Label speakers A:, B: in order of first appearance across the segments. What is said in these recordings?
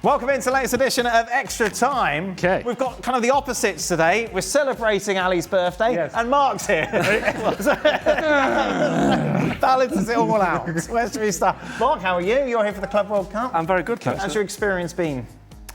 A: Welcome into the latest edition of Extra Time.
B: Okay.
A: We've got kind of the opposites today. We're celebrating Ali's birthday,
B: Yes.
A: and Mark's here. Balances it all out. Where should we start? Mark, how are you? You're here for the Club World Cup.
C: I'm very good, thanks.
A: How's your experience been?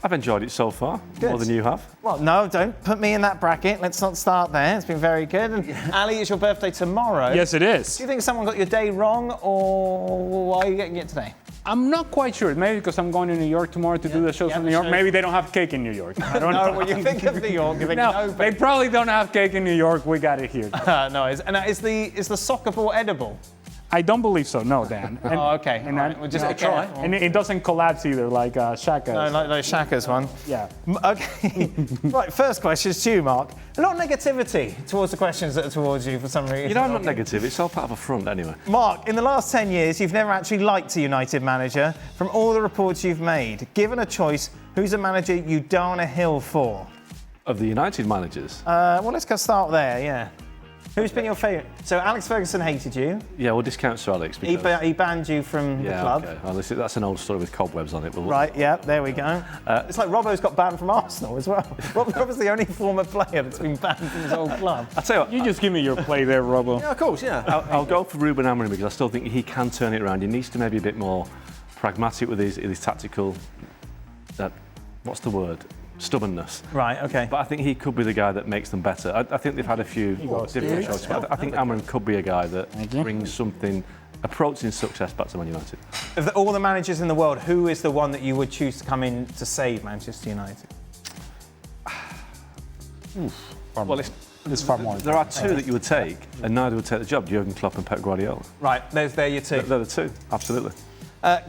C: I've enjoyed it so far, more than you have.
A: Well, no, don't put me in that bracket. Let's not start there. It's been very good. And Ali, it's your birthday tomorrow.
B: Yes, it is.
A: Do you think someone got your day wrong, or why are you getting it today?
B: I'm not quite sure. Maybe because I'm going to New York tomorrow to do the shows in New York. Maybe they don't have cake in New York. I don't know.
A: When you think of New York, you think
B: no, they probably don't have cake in New York. We got it here.
A: No, is the soccer ball edible?
B: I don't believe so. No, Dan. And,
A: okay.
B: And
A: Right. We'll just try.
B: And it doesn't collapse either, like Shaka's.
A: No, like Shaka's one.
B: Yeah.
A: Okay. Right. First question is to you, Mark. A lot of negativity towards the questions that are towards you for some reason.
C: You know, I'm not negative. It's all part of a front anyway.
A: Mark, in the last 10 years, you've never actually liked a United manager. From all the reports you've made, given a choice, who's a manager you down a hill for?
C: Of the United managers?
A: Well, let's go start there, yeah. Who's been your favourite? So Alex Ferguson hated you.
C: Yeah, we'll discount Sir Alex.
A: He banned you from the club.
C: Okay. Well, that's an old story with cobwebs on it.
A: Right, yeah, there we go. It's like Robbo's got banned from Arsenal as well. Robbo's the only former player that's been banned from his old club.
C: I'll tell you what.
B: You just give me your play there, Robbo.
A: Yeah, of course, yeah.
C: I'll go for Ruben Amorim because I still think he can turn it around. He needs to maybe a bit more pragmatic with his tactical, what's the word? Stubbornness.
A: Right, okay.
C: But I think he could be the guy that makes them better. I think they've had a few different choices. I think Amorim could be a guy that brings something approaching success back to Man United.
A: Of all the managers in the world, who is the one that you would choose to come in to save Manchester United?
C: Well,
B: It's far more.
C: there are two that you would take, and neither would take the job: Jurgen Klopp and Pep Guardiola.
A: Right, there you two.
C: They're the two, absolutely.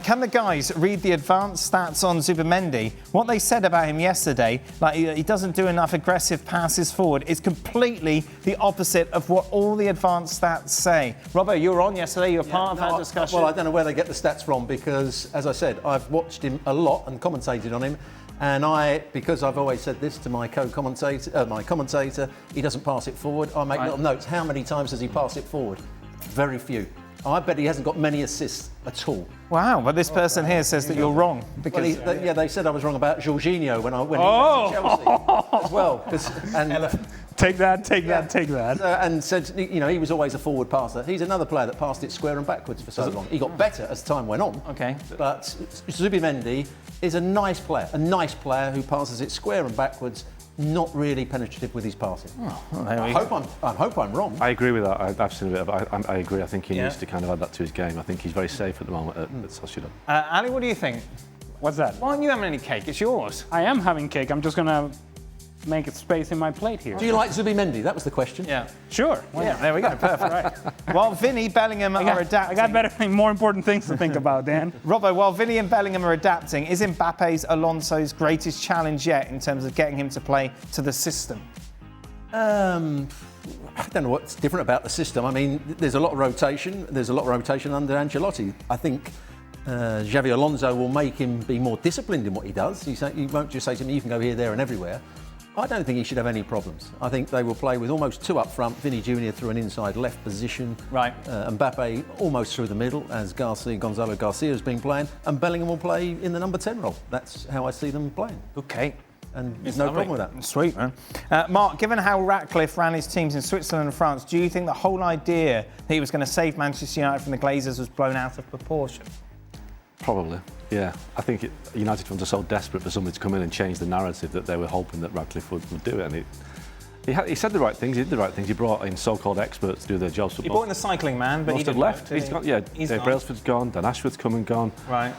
A: Can the guys read the advanced stats on Zubimendi? What they said about him yesterday, like he doesn't do enough aggressive passes forward, is completely the opposite of what all the advanced stats say. Robbo, you were on yesterday, you were part of that discussion.
D: Well, I don't know where they get the stats from because, as I said, I've watched him a lot and commentated on him. And because I've always said this to my commentator, he doesn't pass it forward. I make little notes. How many times does he pass it forward? Very few. I bet he hasn't got many assists at all.
A: Wow, but this person here says that you're wrong. Because
D: they said I was wrong about Jorginho when he went to Chelsea as well.
B: Take that.
D: And said, he was always a forward passer. He's another player that passed it square and backwards for so long. He got better as time went on.
A: Okay.
D: But Zubimendi is a nice player who passes it square and backwards, not really penetrative with his passing. I hope I'm wrong.
C: I agree with that. I've seen a bit of I agree. I think he needs to kind of add that to his game. I think he's very safe at the moment at Sociedad.
A: Ali, what do you think?
B: What's that?
A: Why aren't you having any cake? It's yours.
B: I am having cake. I'm just going to make space in my plate here.
D: Do you like Zubimendi? That was the question.
A: Yeah.
B: Sure.
A: Yeah, there we go. Perfect. While Vinny, Bellingham are adapting...
B: I got more important things to think about, Dan.
A: Robbo, while Vinny and Bellingham are adapting, is Mbappe's Alonso's greatest challenge yet in terms of getting him to play to the system?
D: I don't know what's different about the system. I mean, there's a lot of rotation. There's a lot of rotation under Ancelotti. I think Xavi Alonso will make him be more disciplined in what he does. He won't just say to him, you can go here, there and everywhere. I don't think he should have any problems. I think they will play with almost two up front, Vinny Jr. through an inside left position,
A: right?
D: Mbappe almost through the middle, as Gonzalo Garcia has been playing, and Bellingham will play in the number 10 role. That's how I see them playing.
A: Okay.
D: And there's no problem with that.
A: Sweet, man. Mark, given how Ratcliffe ran his teams in Switzerland and France, do you think the whole idea that he was going to save Manchester United from the Glazers was blown out of proportion?
C: Probably, yeah. I think United fans are so desperate for somebody to come in and change the narrative that they were hoping that Ratcliffe would do it. And he said the right things, he did the right things. He brought in so-called experts to do their jobs.
A: He brought in the cycling man, but
C: most
A: he didn't
C: left.
A: He's
C: gone. Yeah, Dave Brailsford's gone, Dan Ashford's come and gone.
A: Right.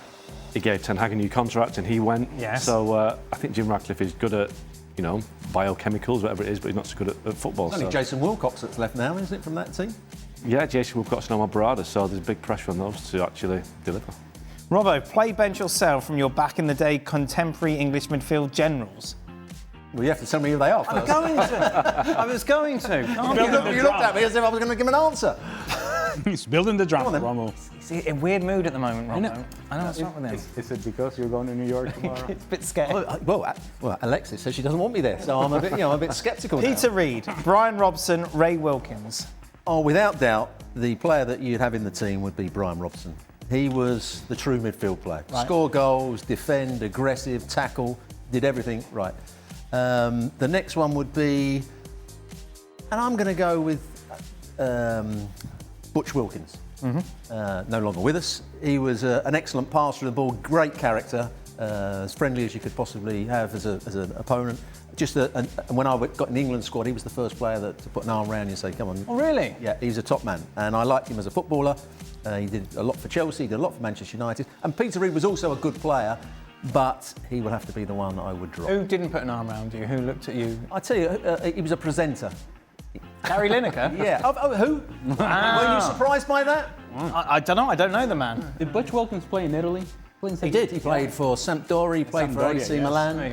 C: He gave Ten Hag a new contract and he went.
A: Yes.
C: So I think Jim Ratcliffe is good at, biochemicals, whatever it is, but he's not so good at football.
D: It's only Jason Wilcox that's left now, isn't it, from that team?
C: Yeah, Jason Wilcox and Omar Barada, so there's big pressure on those to actually deliver.
A: Robbo, play bench or sell from your back-in-the-day contemporary English midfield generals?
D: Well, you have to tell me who they are first.
A: I was going to.
D: You looked at me as if I was going to give an answer.
B: He's building the drama, Romo.
A: He's in a weird mood at the moment, Robbo. I know what's wrong with him.
B: Is it because you're going to New York tomorrow?
A: It's a bit scary.
D: Well, Alexis says she doesn't want me there, so I'm a bit sceptical now.
A: Peter Reid, Bryan Robson, Ray Wilkins.
D: Oh, without doubt, the player that you'd have in the team would be Bryan Robson. He was the true midfield player.
A: Right.
D: Score goals, defend, aggressive, tackle, did everything right. The next one would be, and I'm going to go with Butch Wilkins. No longer with us. He was an excellent passer of the ball, great character, as friendly as you could possibly have as an opponent. And when I got in the England squad, he was the first player to put an arm around you and say, come on.
A: Oh, really?
D: Yeah, he was a top man. And I liked him as a footballer. He did a lot for Chelsea, he did a lot for Manchester United. And Peter Reid was also a good player, but he would have to be the one I would drop.
A: Who didn't put an arm around you? Who looked at you?
D: I tell you, he was a presenter.
A: Gary Lineker?
D: Yeah. Who? Were you surprised by that?
A: I don't know. I don't know the man.
B: Did Butch Wilkins play in Italy?
D: He did. He played for Sampdoria, he played for
B: Sampdoria,
D: AC
B: yes.
D: Milan.
A: There you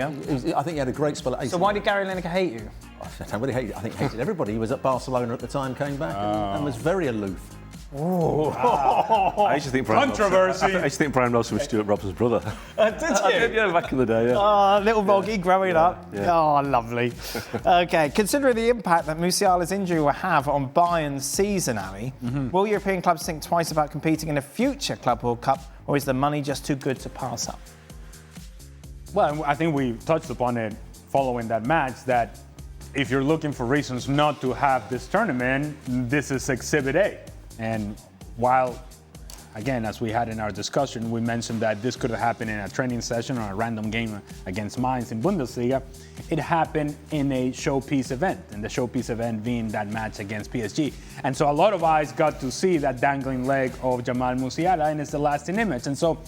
A: go.
D: I think he had a great spell at AC
A: So why did Gary Lineker hate you?
D: I don't know what he hated. I think he hated everybody. He was at Barcelona at the time, came back and was very aloof.
C: I used to think Brian
B: Controversy.
C: I used to think Brian Robson was Stewart Robson's brother.
A: Did you?
C: Yeah, back in the day, yeah.
A: Oh, little Moggy growing up.
C: yeah.
A: Oh, lovely. Okay, considering the impact that Musiala's injury will have on Bayern's season, Ali, will European clubs think twice about competing in a future Club World Cup, or is the money just too good to pass up?
B: Well, I think we touched upon it following that match, that if you're looking for reasons not to have this tournament, this is Exhibit A. And while, again, as we had in our discussion, we mentioned that this could have happened in a training session or a random game against Mainz in Bundesliga, it happened in a showpiece event, and the showpiece event being that match against PSG. And so a lot of eyes got to see that dangling leg of Jamal Musiala, and it's the lasting image. And so,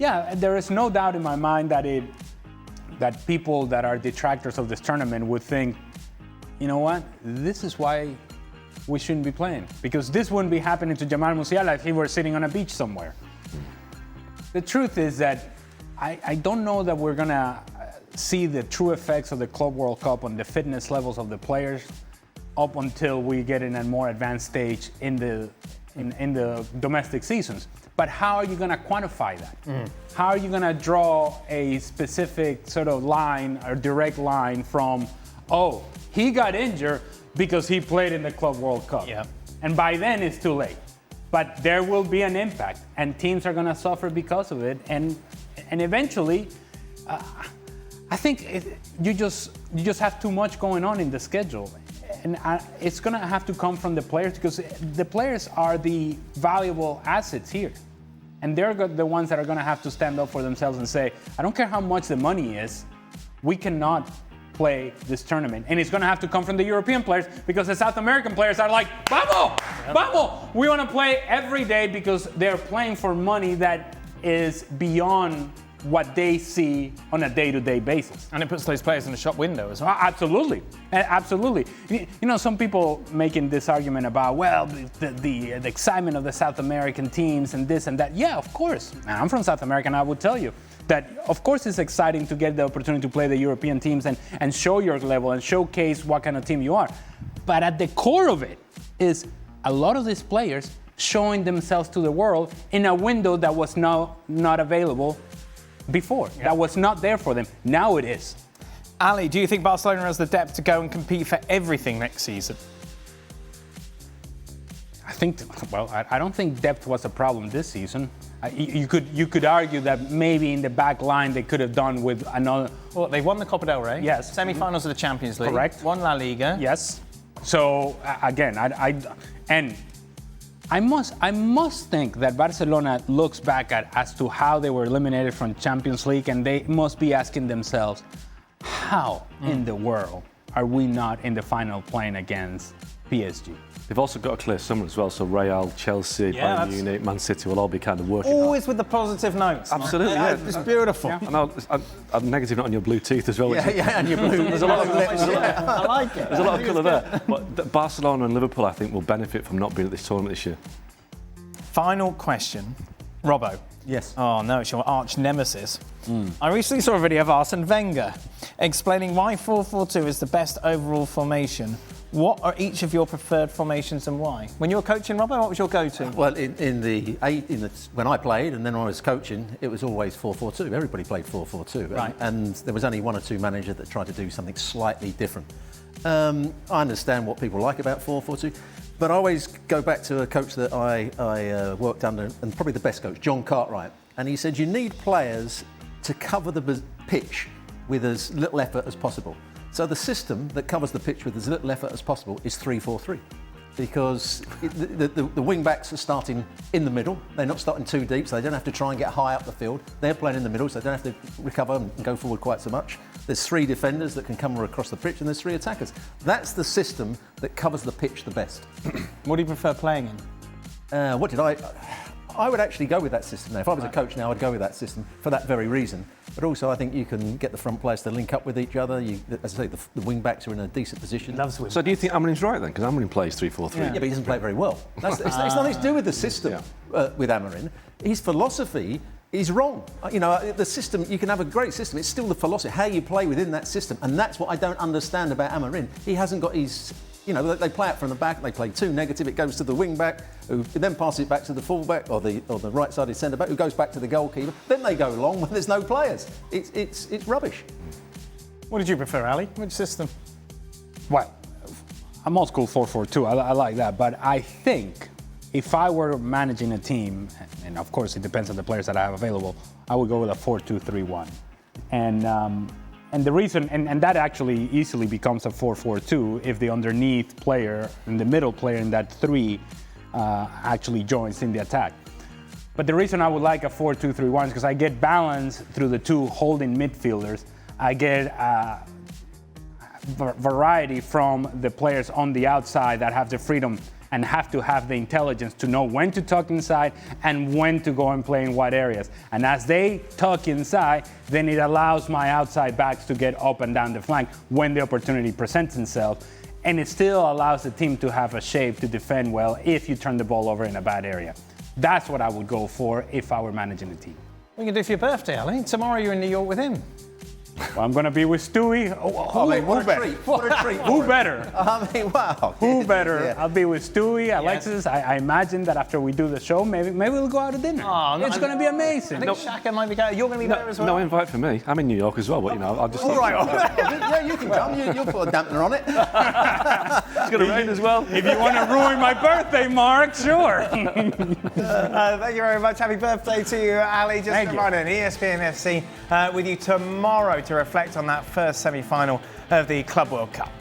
B: yeah, there is no doubt in my mind that people that are detractors of this tournament would think, you know what, this is why we shouldn't be playing, because this wouldn't be happening to Jamal Musiala if he were sitting on a beach somewhere. The truth is that I don't know that we're gonna see the true effects of the Club World Cup on the fitness levels of the players up until we get in a more advanced stage in the domestic seasons. But how are you gonna quantify that? How are you gonna draw a specific sort of line or direct line from, oh, he got injured because he played in the Club World Cup.
A: Yeah.
B: And by then it's too late. But there will be an impact, and teams are gonna suffer because of it. And eventually, I think you just have too much going on in the schedule. And it's gonna have to come from the players, because the players are the valuable assets here. And they're the ones that are gonna have to stand up for themselves and say, I don't care how much the money is, we cannot play this tournament. And it's going to have to come from the European players, because the South American players are like, vamos, vamos, we want to play every day, because they're playing for money that is beyond what they see on a day-to-day basis.
A: And it puts those players in the shop window as well.
B: Absolutely, absolutely. You know, some people making this argument about, well, the excitement of the South American teams and this and that. Yeah, of course. And I'm from South America, and I would tell you that, of course, it's exciting to get the opportunity to play the European teams and show your level and showcase what kind of team you are. But at the core of it is a lot of these players showing themselves to the world in a window that was not available before. Yeah. That was not there for them. Now it is.
A: Ali, do you think Barcelona has the depth to go and compete for everything next season?
B: I don't think depth was a problem this season. You could argue that maybe in the back line they could have done with another.
A: Well, they won the Copa del Rey.
B: Yes.
A: Semi-finals of the Champions League.
B: Correct.
A: Won La Liga.
B: Yes. So again, I must think that Barcelona looks back as to how they were eliminated from Champions League, and they must be asking themselves, how in the world are we not in the final playing against PSG?
C: They've also got a clear summer as well, so Real, Chelsea, Bayern Munich, Man City will all be kind of working
A: always with the positive notes.
C: Absolutely, yeah.
A: It's beautiful.
B: Yeah.
C: And I'm negative not on your blue teeth as well.
D: Yeah, and your blue. There's a lot of lips.
A: I like it.
C: There's a lot of colour there. But Barcelona and Liverpool, I think, will benefit from not being at this tournament this year.
A: Final question. Robbo.
D: Yes.
A: Oh no, it's your arch nemesis. I recently saw a video of Arsene Wenger explaining why 4-4-2 is the best overall formation. What are each of your preferred formations and why? When you were coaching, Robbo, what was your go-to?
D: Well, when I played and then when I was coaching, it was always 4-4-2. Everybody played 4-4-2.
A: Right.
D: And there was only one or two managers that tried to do something slightly different. I understand what people like about 4-4-2. But I always go back to a coach that I worked under, and probably the best coach, John Cartwright. And he said, you need players to cover the pitch with as little effort as possible. So the system that covers the pitch with as little effort as possible is 3-4-3. Because the wing backs are starting in the middle. They're not starting too deep, so they don't have to try and get high up the field. They're playing in the middle, so they don't have to recover and go forward quite so much. There's 3 defenders that can come across the pitch, and there's 3 attackers. That's the system that covers the pitch the best.
A: What do you prefer playing in?
D: I would actually go with that system now. If I was a coach now, I'd go with that system for that very reason. But also, I think you can get the front players to link up with each other. As I say, the wing backs are in a decent position.
C: So do you think Amarin's right then? Because Amarin plays 3-4-3.
D: Yeah, but he doesn't play it very well. It's nothing to do with the system with Amarin. His philosophy is wrong. You know, the system, you can have a great system. It's still the philosophy, how you play within that system. And that's what I don't understand about Amarin. He hasn't got his... You know, they play it from the back, they play 2 negative, it goes to the wing back, who then passes it back to the full back or the right-sided centre back, who goes back to the goalkeeper. Then they go long when there's no players. It's rubbish.
A: What did you prefer, Ali? Which system?
B: Well, I'm old school 4-4-2. I like that. But I think if I were managing a team, and of course it depends on the players that I have available, I would go with a 4-2-3-1. And the reason, and that actually easily becomes a 4-4-2 if the underneath player and the middle player in that 3 actually joins in the attack. But the reason I would like a 4-2-3-1 is because I get balance through the 2 holding midfielders. I get variety from the players on the outside that have the freedom and have to have the intelligence to know when to tuck inside and when to go and play in wide areas. And as they tuck inside, then it allows my outside backs to get up and down the flank when the opportunity presents itself. And it still allows the team to have a shape to defend well if you turn the ball over in a bad area. That's what I would go for if I were managing the team.
A: What are you going to do for your birthday, Ali? Tomorrow you're in New York with him.
B: Well, I'm going to be with Stewie.
D: What a treat.
B: Who better?
D: I mean, wow.
B: Who better?
D: Yeah.
B: I'll be with Stewie, Alexis. I imagine that after we do the show, maybe we'll go out to dinner. It's going to be amazing.
A: I think Shaka might be going. You're going to be there as well.
C: No invite for me. I'm in New York as well, but you know, I'll just...
D: All right. Yeah, you can come. You'll put a dampener on it.
C: It's going to rain as well.
B: If you want to ruin my birthday, Mark, sure.
A: Thank you very much. Happy birthday to you, Ali. Just a reminder, ESPN FC with you tomorrow to reflect on that first semi-final of the Club World Cup.